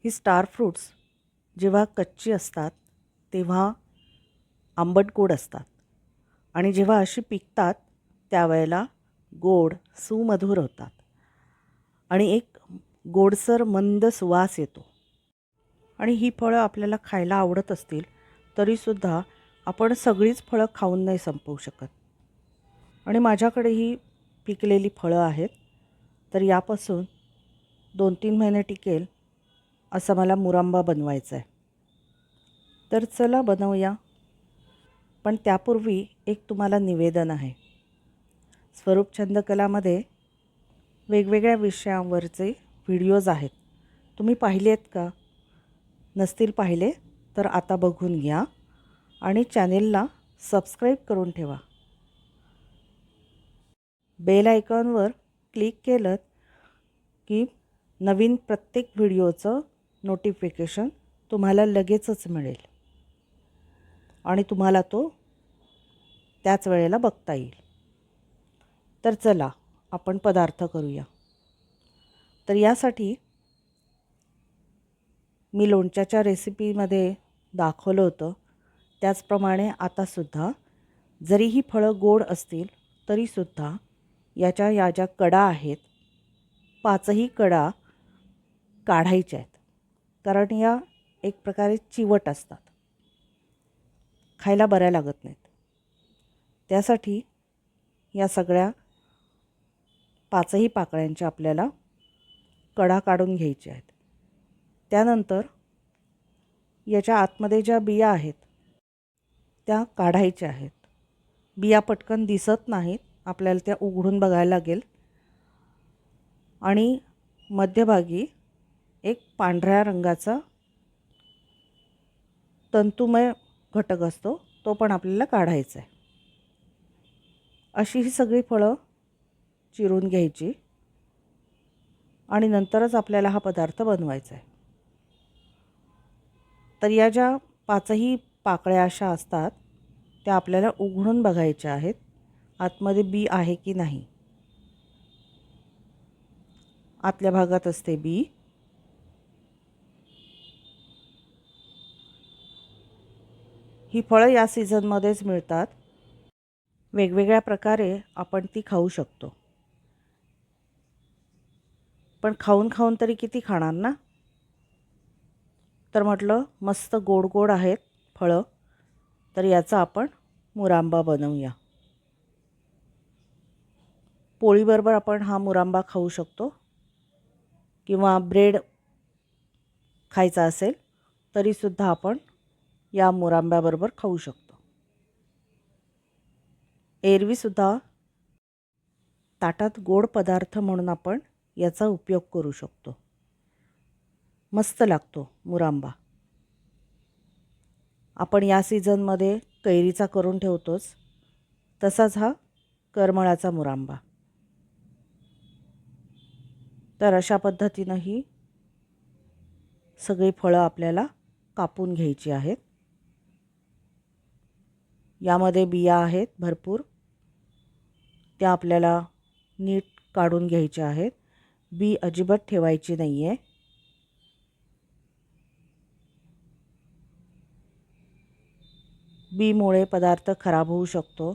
ही star fruits जेव्हा कच्ची असतात तेव्हा आंबट गोड असतात आणि जेव्हा अशी पिकतात त्यावेळेला गोड सुमधुर होतात आणि एक गोडसर मंद सुवास येतो. आणि ही फळं आपल्याला खायला आवडत असतील तरीसुद्धा आपण सगळीच फळं खाऊन नाही संपवू शकत. आणि माझ्याकडे ही पिकलेली फळं आहेत, तर यापासून 2-3 महिने टिकेल असा मला मुरांबा बनवायचा आहे. तर चला बनवूया. पण त्यापूर्वी एक तुम्हाला निवेदन आहे. स्वरूप छंदकलामध्ये वेगवेगळ्या विषयांवरचे व्हिडिओज आहेत. तुम्ही पाहिले आहेत का? नसतील पाहिले तर आता बघून घ्या आणि चॅनेलला सबस्क्राईब करून ठेवा. बेल आयकॉनवर क्लिक केलं की नवीन प्रत्येक व्हिडिओचं नोटिफिकेशन तुम्हाला लगेचच मिळेल आणि तुम्हाला तो त्याच वेळेला बघता येईल. तर चला आपण पदार्थ करूया. तर यासाठी मी लोणच्याच्या रेसिपीमध्ये दाखवलं होतं त्याचप्रमाणे आतासुद्धा जरी ही फळं गोड असतील तरीसुद्धा या ज्या कडा आहेत 5ही कडा काढायच्या आहेत. कारण या एक प्रकारे चिवट असतात, खायला बऱ्या लागत नाहीत. त्यासाठी या सगळ्या 5ही पाकळ्यांच्या आपल्याला कडा काढून घ्यायच्या आहेत. त्यानंतर याच्या आतमध्ये ज्या बिया आहेत त्या काढायच्या आहेत. बिया पटकन दिसत नाहीत, आपल्याला त्या उघडून बघायला लागेल. आणि मध्यभागी एक पांढऱ्या रंगाचा तंतुमय घटक असतो, तो पण आपल्याला काढायचा आहे. अशी ही सगळी फळं चिरून घ्यायची आणि नंतरच आपल्याला हा पदार्थ बनवायचा आहे. तर या ज्या 5ही पाकळ्या अशा असतात त्या आपल्याला उघडून बघायच्या आहेत, आतमध्ये बी आहे की नाही. आतल्या भागात असते बी. ही फळं या सीझनमध्येच मिळतात. वेगवेगळ्या प्रकारे आपण ती खाऊ शकतो. पण खाऊन खाऊन तरी किती खाणार ना. तर म्हटलं मस्त गोड गोड आहेत फळं, तर याचा आपण मुरांबा बनवूया. पोळीबरोबर आपण हा मुरांबा खाऊ शकतो किंवा ब्रेड खायचा असेल तरीसुद्धा आपण या मुरांब्याबरोबर खाऊ शकतो. एरवीसुद्धा ताटात गोड पदार्थ म्हणून आपण याचा उपयोग करू शकतो. मस्त लागतो मुरांबा. आपण या सीझनमध्ये कैरीचा करून ठेवतोच, तसाच हा करमळाचा मुरांबा. तर अशा पद्धतीनं ही सगळी फळं आपल्याला कापून घ्यायची आहेत. यामध्ये बिया आहेत भरपूर, त्या आपल्याला नीट काढून घ्यायच्या आहेत. बी अजिबात ठेवायची नाही आहे. बीमुळे पदार्थ खराब होऊ शकतो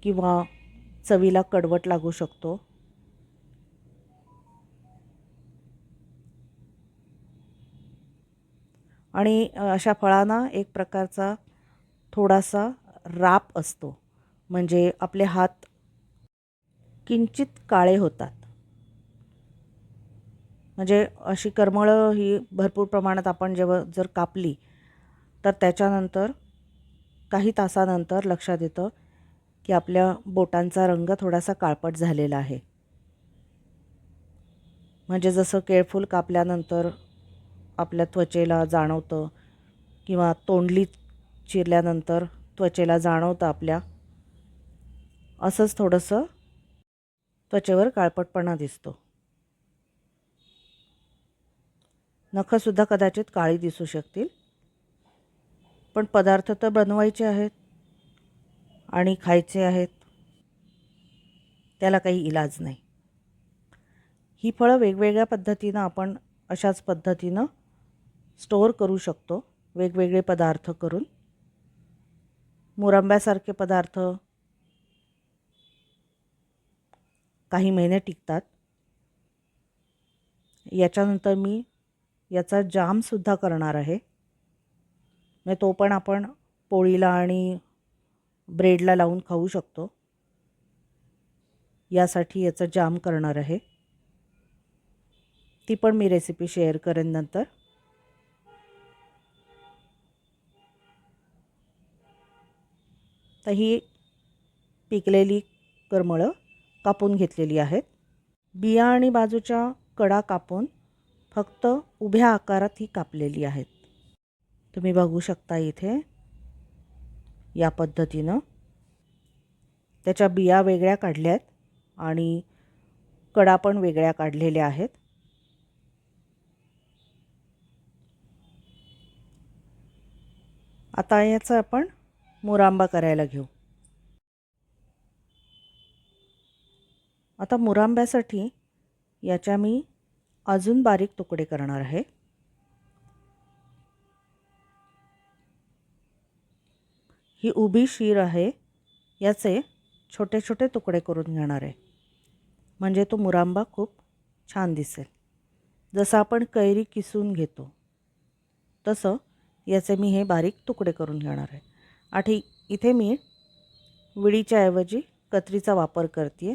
किंवा चवीला कडवट लागू शकतो. आणि अशा फळांना एक प्रकारचा थोडासा राप असतो, म्हणजे आपले हात किंचित काळे होतात. म्हणजे अशी करमळं ही भरपूर प्रमाणात आपण जेव्हा जर कापली तर त्याच्यानंतर काही तासानंतर लक्षात येतं की आपल्या बोटांचा रंग थोडासा काळपट झालेला आहे. म्हणजे जसं केळफूल कापल्यानंतर आपल्या त्वचेला जाणवतं किंवा तोंडली चिरल्यानंतर त्वचेला जाणवतं आपल्या, असंच थोडंसं त्वचेवर काळपटपणा दिसतो. नखंसुद्धा कदाचित काळी दिसू शकतील. पण पदार्थ तर बनवायचे आहेत आणि खायचे आहेत, त्याला काही इलाज नाही. ही फळं वेगवेगळ्या पद्धतीनं आपण अशाच पद्धतीनं स्टोअर करू शकतो वेगवेगळे पदार्थ करून. मुरंब्यासारखे पदार्थ काही महिने टिकतात. याच्यानंतर मी याचा जामसुद्धा करणार आहे. म्हणजे तो पण आपण पोळीला आणि ब्रेडला लावून खाऊ शकतो. यासाठी याचा जाम करणार आहे. ती पण मी रेसिपी शेअर करेन नंतर. तर ही पिकलेली करमळं कापून घेतलेली आहेत. बिया आणि बाजूच्या कडा कापून फक्त उभ्या आकारात ही कापलेली आहेत. तुम्ही बघू शकता इथे या पद्धतीनं त्याच्या बिया वेगळ्या काढल्यात आणि कडा पण वेगळ्या काढलेल्या आहेत. आता याचा आपण मुरांबा करायला घेऊ. आता मुरांब्यासाठी याच्या मी अजून बारीक तुकडे करणार आहे. ही उभी शीर आहे, याचे छोटे छोटे तुकडे करून घेणार आहे. म्हणजे तो मुरांबा खूप छान दिसेल. जसं आपण कैरी किसून घेतो तसं याचे मी हे बारीक तुकडे करून घेणार आहे. इथे मी विळीच्या ऐवजी कत्रीचा वापर करते आहे,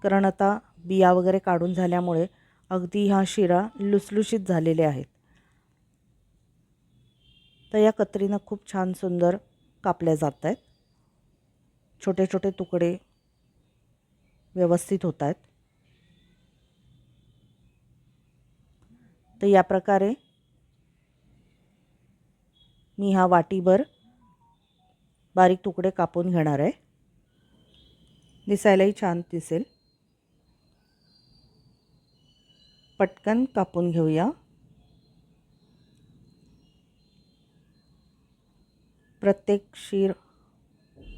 कारण आता बिया वगैरे काढून झाल्यामुळे अगदी ह्या शिरा लुसलुशीत झालेल्या आहेत. तर या कत्रीनं खूप छान सुंदर कापल्या जात आहेत. छोटे छोटे तुकडे व्यवस्थित होत आहेत. तर या प्रकारे मी हा वाटीभर बारीक तुकडे कापून घेणार आहे. दिसायलाही छान दिसेल. पटकन कापून घेऊया. प्रत्येक शीर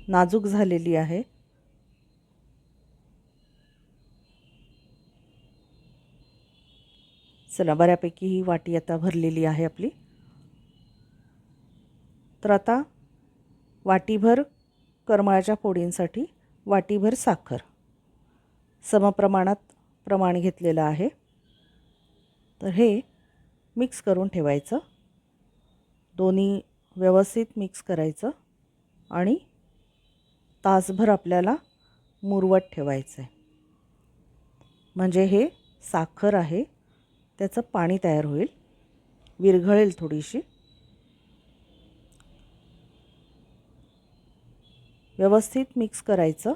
नाजूक झालेली आहे. चला, बऱ्यापैकी ही वाटी आता भरलेली आहे आपली. तर आता वाटीभर करमळाच्या फोडींसाठी वाटीभर साखर समप्रमाणात प्रमाण घेतलेलं आहे. तर हे मिक्स करून ठेवायचं. दोन्ही व्यवस्थित मिक्स करायचं आणि तासभर आपल्याला मुरवत ठेवायचं आहे. म्हणजे हे साखर आहे त्याचं पाणी तयार होईल, विरघळेल थोडीशी. व्यवस्थित मिक्स करायचं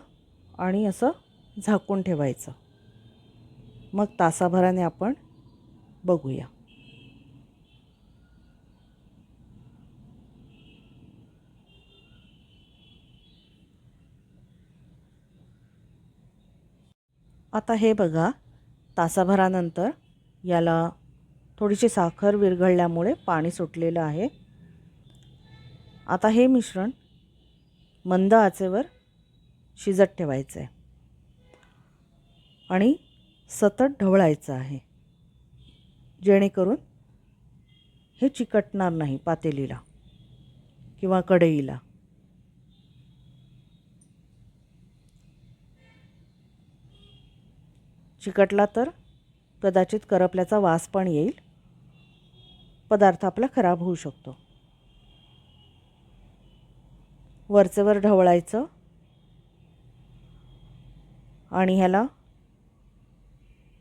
आणि असं झाकून ठेवायचं. मग तासाभराने आपण बघूया. आता हे बघा, तासाभरानंतर याला थोडीशी साखर विरघळल्यामुळे पाणी सुटलेलं आहे. आता हे मिश्रण मंद आचेवर शिजत ठेवायचं आहे आणि सतत ढवळायचं आहे, जेणेकरून हे चिकटणार नाही पातेलीला किंवा कढईला. चिकटला तर कदाचित करपल्याचा वास पण येईल. पदार्थ आपला खराब होऊ शकतो. वरचेवर ढवळायचं आणि ह्याला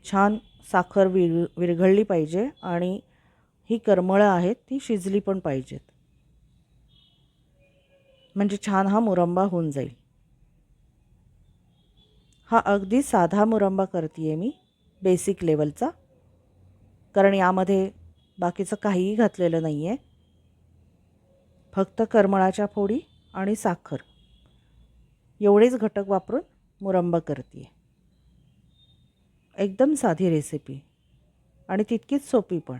छान साखर विरघळली पाहिजे आणि ही करमळं आहेत ती शिजली पण पाहिजेत, म्हणजे छान हा मुरंबा होऊन जाईल. हा अगदी साधा मुरंबा करते आहे मी, बेसिक लेवलचा, कारण यामध्ये बाकीचं काहीही घातलेलं नाही आहे. फक्त करमळाच्या फोडी आणि साखर एवढेच घटक वापरून मुरंबा करते आहे. एकदम साधी रेसिपी आणि तितकीच सोपी पण.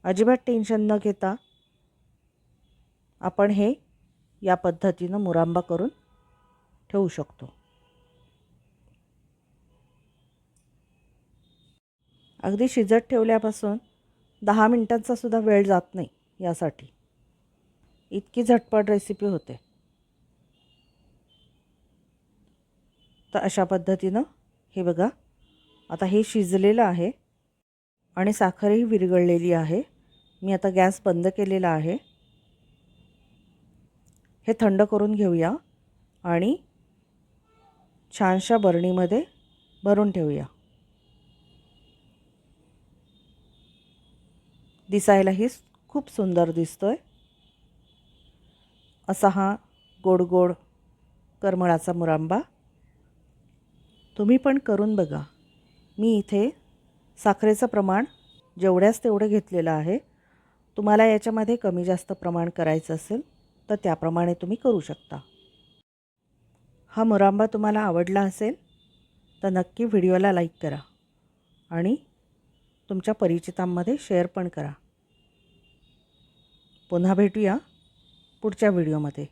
अजिबात टेन्शन न घेता आपण हे या पद्धतीनं मुरंबा करून ठेवू शकतो. अगदी शिजत ठेवल्यापासून 10 मिनिटांचासुद्धा वेळ जात नाही यासाठी. इतकी झटपट रेसिपी होते. तर अशा पद्धतीनं हे बघा, आता हे शिजलेलं आहे आणि साखरही विरघळलेली आहे. मी आता गॅस बंद केलेला आहे. हे थंड करून घेऊया आणि छानशा बरणीमध्ये भरून ठेवूया. दिसायलाही खूप सुंदर दिसतोय. असा हा गोड गोड करमळाचा मुरांबा तुम्ही पण करून बघा. मी इथे साखरेचं प्रमाण जेवढ्याच तेवढं घेतलेलं आहे. तुम्हाला याच्यामध्ये कमी जास्त प्रमाण करायचं असेल तर त्याप्रमाणे तुम्ही करू शकता. हा मुरांबा तुम्हाला आवडला असेल तर नक्की व्हिडिओला लाईक करा आणि तुमच्या परिचितांमध्ये शेअर पण करा. पुन्हा भेटूया पुढच्या व्हिडिओमध्ये.